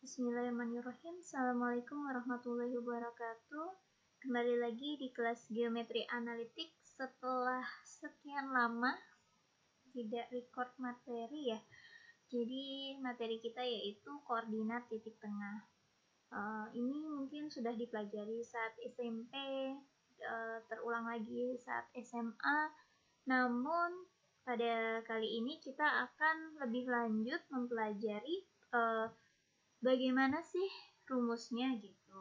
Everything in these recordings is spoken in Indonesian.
Bismillahirrahmanirrahim. Assalamualaikum warahmatullahi wabarakatuh. Kembali lagi di kelas geometri analitik setelah sekian lama tidak record materi ya. Jadi materi kita yaitu koordinat titik tengah. Ini mungkin sudah dipelajari saat SMP, terulang lagi saat SMA. Namun pada kali ini kita akan lebih lanjut mempelajari bagaimana sih rumusnya gitu.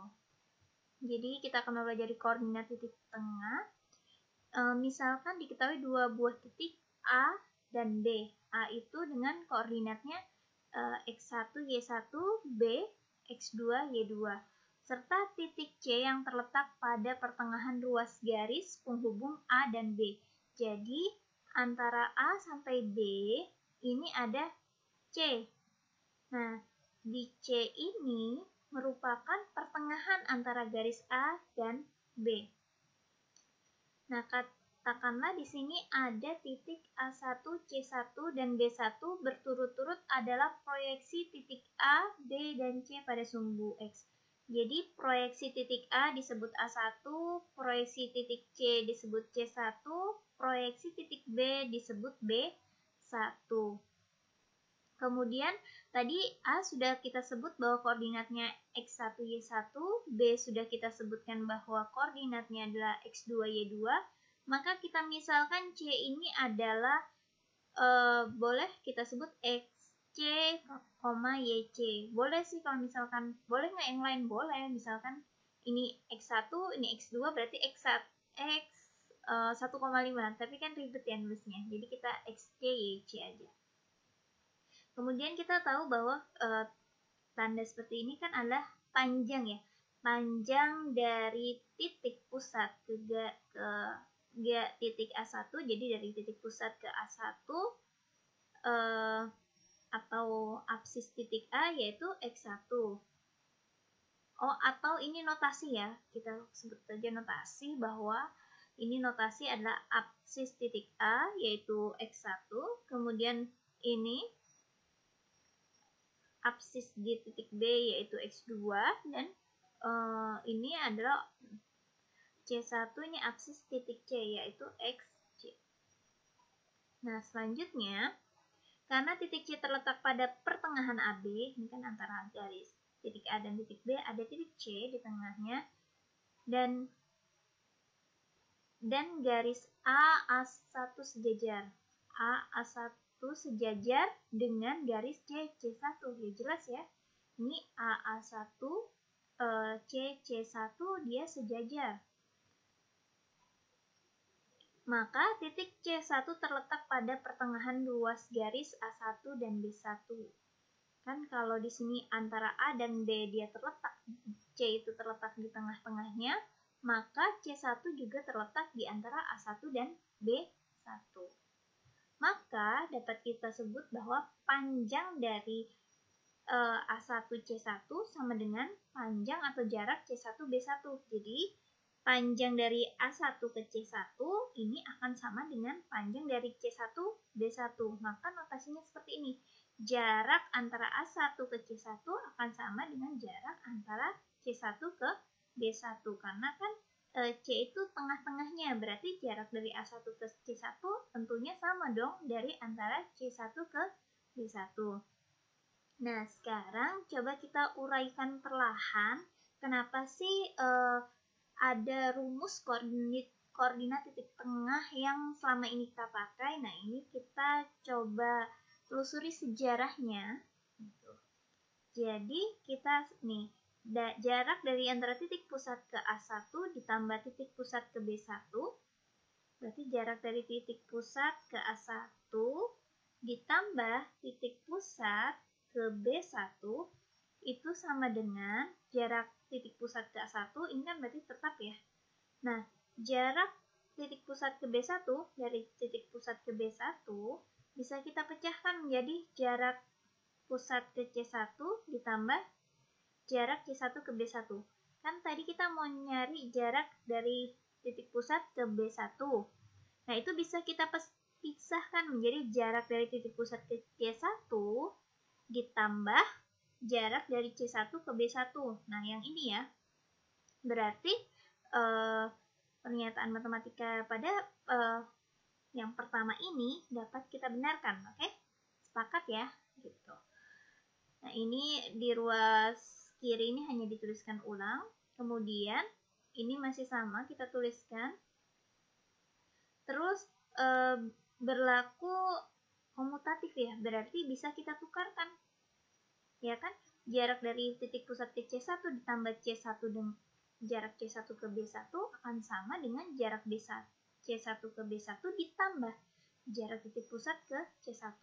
Jadi kita akan mempelajari koordinat titik tengah. Misalkan diketahui dua buah titik A dan B. A itu dengan koordinatnya X1, Y1, B, X2, Y2. Serta titik C yang terletak pada pertengahan ruas garis penghubung A dan B. Jadi antara A sampai B ini ada C. Nah, di C ini merupakan pertengahan antara garis A dan B. Nah, katakanlah di sini ada titik A1, C1, dan B1 berturut-turut adalah proyeksi titik A, B, dan C pada sumbu X. Jadi, proyeksi titik A disebut A1, proyeksi titik C disebut C1, proyeksi titik B disebut B1. Kemudian tadi A sudah kita sebut bahwa koordinatnya X1, Y1, B sudah kita sebutkan bahwa koordinatnya adalah X2, Y2, maka kita misalkan C ini adalah boleh kita sebut XC, YC. Boleh sih kalau misalkan, boleh nggak yang lain? Boleh, misalkan ini X1, ini X2, berarti X 1,5, tapi kan ribet ya nulisnya, jadi kita XC, YC aja. Kemudian kita tahu bahwa tanda seperti ini kan adalah panjang ya. Panjang dari titik pusat ke titik A1, jadi dari titik pusat ke A1 atau apsis titik A yaitu X1. Atau ini notasi ya, kita sebut saja notasi bahwa ini notasi adalah apsis titik A yaitu X1, kemudian ini apsis di titik B yaitu X2, dan ini adalah C1, ini apsis titik C yaitu XC. Nah, selanjutnya karena titik C terletak pada pertengahan AB, ini kan antara garis titik A dan titik B, ada titik C di tengahnya, dan garis A1 sejajar. A1 sejajar dengan garis C1, ya jelas ya. Ini AA1, C1 dia sejajar. Maka titik C1 terletak pada pertengahan ruas garis A1 dan B1. Kan kalau di sini antara A dan B dia terletak, C itu terletak di tengah-tengahnya, maka C1 juga terletak di antara A1 dan B1. Maka dapat kita sebut bahwa panjang dari A1 C1 sama dengan panjang atau jarak C1 B1. Jadi panjang dari A1 ke C1 ini akan sama dengan panjang dari C1 B1. Maka notasinya seperti ini. Jarak antara A1 ke C1 akan sama dengan jarak antara C1 ke B1. Karena kan C itu tengah-tengahnya, berarti jarak dari A1 ke C1 tentunya sama dong dari antara C1 ke B1. Nah, sekarang coba kita uraikan perlahan kenapa sih ada rumus koordinat titik tengah yang selama ini kita pakai. Nah, ini kita coba telusuri sejarahnya. Jadi kita nih, jarak dari antara titik pusat ke A1 ditambah titik pusat ke B1, berarti jarak dari titik pusat ke A1 ditambah titik pusat ke B1 itu sama dengan jarak titik pusat ke A1, ini kan berarti tetap ya. Nah, jarak titik pusat ke B1 dari titik pusat ke B1 bisa kita pecahkan menjadi jarak pusat ke C1 ditambah jarak C1 ke B1. Kan tadi kita mau nyari jarak dari titik pusat ke B1. Nah, itu bisa kita pisahkan menjadi jarak dari titik pusat ke C1 ditambah jarak dari C1 ke B1. Nah, yang ini ya. Berarti pernyataan matematika pada yang pertama ini dapat kita benarkan, oke? Sepakat ya, gitu. Nah, ini di ruas kiri ini hanya dituliskan ulang. Kemudian ini masih sama, kita tuliskan. Terus berlaku komutatif ya, berarti bisa kita tukarkan. Ya kan? Jarak dari titik pusat ke C1 ditambah C1 dengan jarak C1 ke B1 akan sama dengan jarak C1 ke B1 ditambah jarak titik pusat ke C1.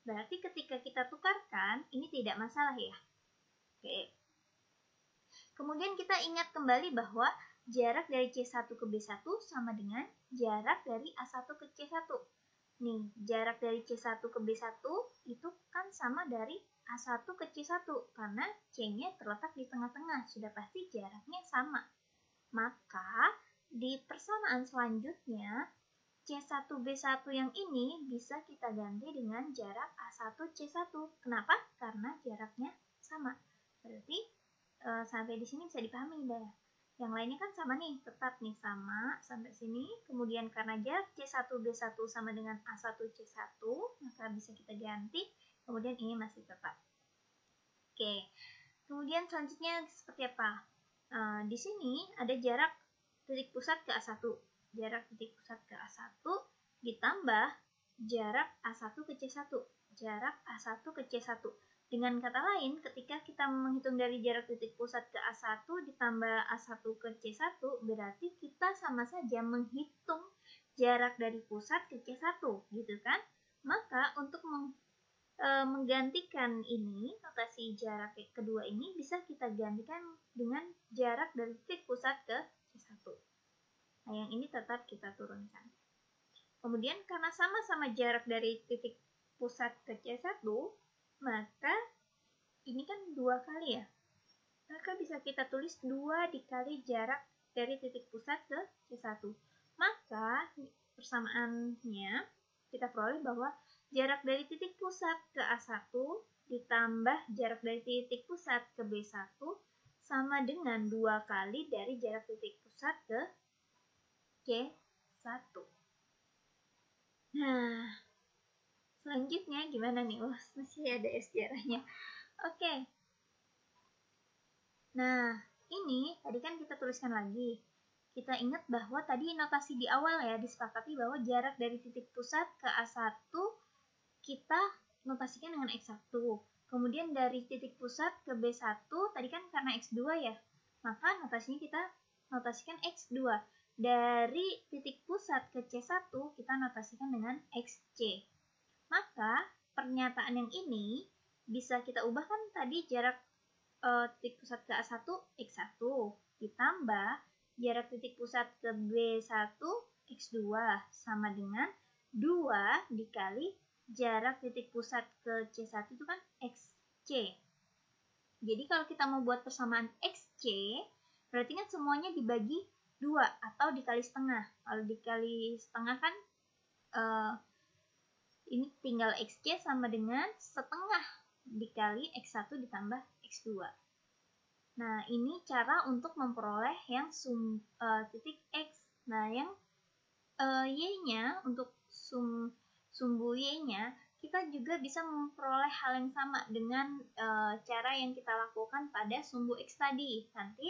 Berarti ketika kita tukarkan, ini tidak masalah ya. Oke. Kemudian kita ingat kembali bahwa jarak dari C1 ke B1 sama dengan jarak dari A1 ke C1. Nih, jarak dari C1 ke B1 itu kan sama dari A1 ke C1 karena C-nya terletak di tengah-tengah, sudah pasti jaraknya sama. Maka di persamaan selanjutnya C1B1 yang ini bisa kita ganti dengan jarak A1C1. Kenapa? Karena jaraknya sama. Berarti sampai di sini bisa dipahami dah. Yang lainnya kan sama nih, tetap nih sama sampai sini. Kemudian karena jarak C1B1 sama dengan A1C1, maka bisa kita ganti. Kemudian ini masih tetap. Oke. Kemudian selanjutnya seperti apa? Di sini ada jarak titik pusat ke A1. Jarak titik pusat ke A1 ditambah jarak A1 ke C1. Jarak A1 ke C1. Dengan kata lain, ketika kita menghitung dari jarak titik pusat ke A1 ditambah A1 ke C1, berarti kita sama saja menghitung jarak dari pusat ke C1, gitu kan? Maka untuk menggantikan ini, notasi jarak kedua ini bisa kita gantikan dengan jarak dari titik pusat ke C1. Nah, yang ini tetap kita turunkan. Kemudian karena sama-sama jarak dari titik pusat ke C1, maka ini kan 2 kali ya. Maka bisa kita tulis 2 dikali jarak dari titik pusat ke C1. Maka persamaannya kita peroleh bahwa jarak dari titik pusat ke A1 ditambah jarak dari titik pusat ke B1 sama dengan 2 kali dari jarak titik pusat ke C1. Nah, selanjutnya gimana nih? Masih ada sejarahnya. Oke. Nah, ini tadi kan kita tuliskan lagi. Kita ingat bahwa tadi notasi di awal ya, disepakati bahwa jarak dari titik pusat ke A1 kita notasikan dengan X1. Kemudian dari titik pusat ke B1 tadi kan karena X2 ya, maka notasinya kita notasikan X2. Dari titik pusat ke C1 kita notasikan dengan XC. Maka pernyataan yang ini bisa kita ubah kan tadi jarak titik pusat ke A1 X1 ditambah jarak titik pusat ke B1 X2 sama dengan 2 dikali jarak titik pusat ke C1 itu kan XC. Jadi kalau kita mau buat persamaan XC, berarti kan semuanya dibagi 2 atau dikali setengah. Kalau dikali setengah kan ini tinggal XC sama dengan setengah dikali X1 ditambah X2. Nah, ini cara untuk memperoleh yang titik X. Nah, yang Y-nya, untuk sumbu Y-nya, kita juga bisa memperoleh hal yang sama dengan cara yang kita lakukan pada sumbu X tadi. Nanti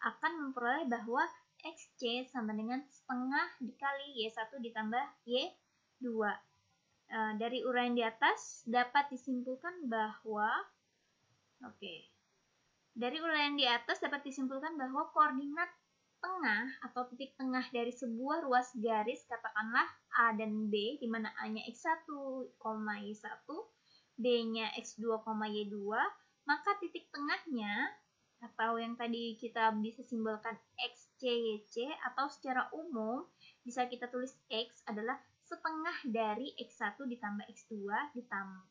akan memperoleh bahwa XC sama dengan setengah dikali Y1 ditambah Y2. Dari uraian di atas dapat disimpulkan bahwa dari uraian di atas dapat disimpulkan bahwa koordinat tengah atau titik tengah dari sebuah ruas garis katakanlah A dan B di mana A-nya X1, Y1, B-nya X2, Y2, maka titik tengahnya atau yang tadi kita bisa simbolkan XCYC atau secara umum bisa kita tulis X adalah setengah dari X1 ditambah X2 ditambah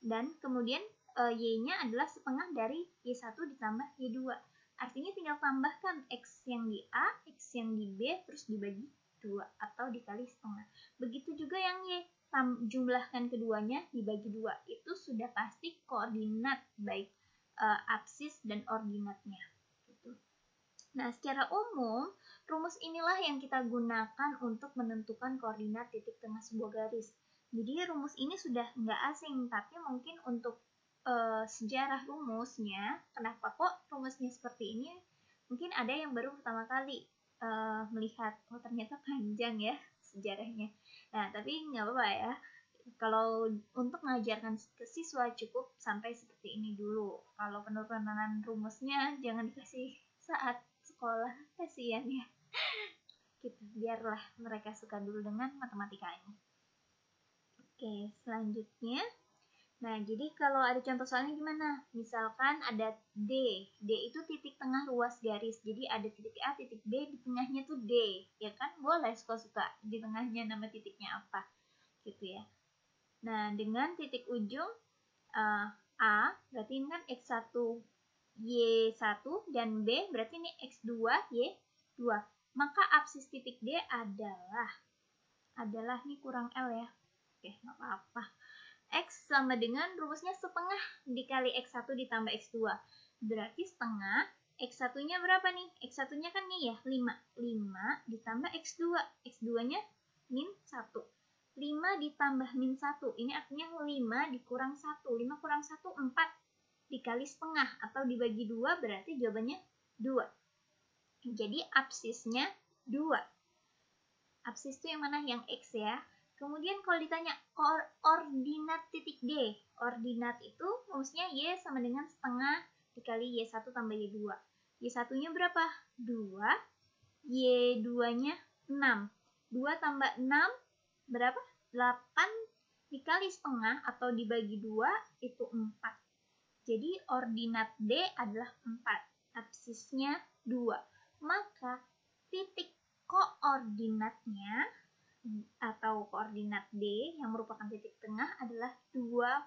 dan kemudian Y-nya adalah setengah dari Y1 ditambah Y2. Artinya tinggal tambahkan X yang di A, X yang di B, terus dibagi 2 atau dikali setengah. Begitu juga yang Y, jumlahkan keduanya dibagi 2. Itu sudah pasti koordinat baik absis dan ordinatnya. Gitu. Nah, secara umum, rumus inilah yang kita gunakan untuk menentukan koordinat titik tengah sebuah garis. Jadi rumus ini sudah nggak asing, tapi mungkin untuk sejarah rumusnya, kenapa kok rumusnya seperti ini, mungkin ada yang baru pertama kali melihat, oh ternyata panjang ya sejarahnya. Nah, tapi nggak apa-apa ya. Kalau untuk mengajarkan ke siswa cukup sampai seperti ini dulu. Kalau penurunan rumusnya jangan dikasih saat sekolah, kasihan ya. Gitu, biarlah mereka suka dulu dengan matematikanya. Oke, selanjutnya. Nah, jadi kalau ada contoh soalnya gimana? Misalkan ada D. D itu titik tengah ruas garis. Jadi ada titik A, titik B, di tengahnya tuh D. Ya kan? Boleh suka-suka di tengahnya nama titiknya apa. Gitu ya. Nah, dengan titik ujung A, berarti ini kan X1, Y1, dan B, berarti ini X2, Y2. Maka absis titik D adalah nih kurang L ya. Oke, nggak apa-apa. X sama dengan rumusnya setengah dikali X1 ditambah X2. Berarti setengah, X1-nya berapa nih? X1-nya kan nih ya, 5. 5 ditambah X2. X2-nya min 1. 5 ditambah min 1. Ini artinya 5 dikurang 1. 5 kurang 1, 4. Dikali setengah atau dibagi 2 berarti jawabannya 2. Jadi absisnya 2. Absis itu yang mana? Yang X ya. Kemudian kalau ditanya ordinat titik D. Ordinat itu rumusnya Y sama dengan setengah dikali Y1 tambah Y2. Y1-nya berapa? 2. Y2-nya 6. 2 tambah 6 berapa? 8 dikali setengah atau dibagi 2 itu 4. Jadi ordinat D adalah 4. Absisnya 2. Maka titik koordinatnya atau koordinat D yang merupakan titik tengah adalah 2,4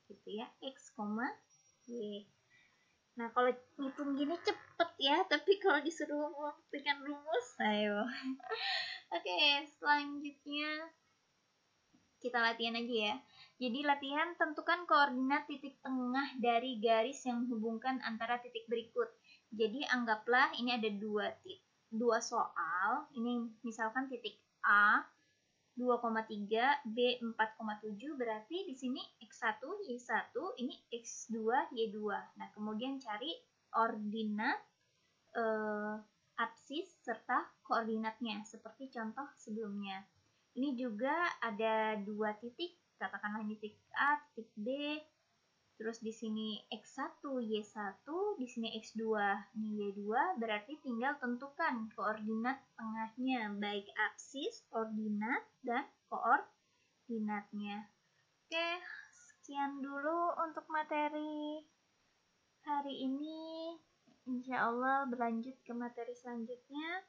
gitu ya, X, Y. Nah, kalau hitung gini cepet ya, tapi kalau disuruh membuktikan rumus, ayo. Oke, selanjutnya kita latihan aja ya. Jadi latihan tentukan koordinat titik tengah dari garis yang menghubungkan antara titik berikut. Jadi anggaplah ini ada dua soal. Ini misalkan titik A 2,3, B 4,7, berarti di sini X1, Y1, ini X2, Y2. Nah, kemudian cari ordinat absis serta koordinatnya seperti contoh sebelumnya. Ini juga ada dua titik, katakanlah titik A, titik B, terus di sini X1, Y1, di sini X2, ini Y2, berarti tinggal tentukan koordinat tengahnya, baik absis, ordinat, dan koordinatnya. Oke, sekian dulu untuk materi hari ini. Insya Allah berlanjut ke materi selanjutnya.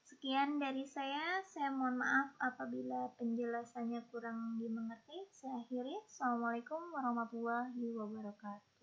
Sekian dari saya mohon maaf apabila penjelasannya kurang dimengerti. Saya akhiri. Assalamualaikum warahmatullahi wabarakatuh.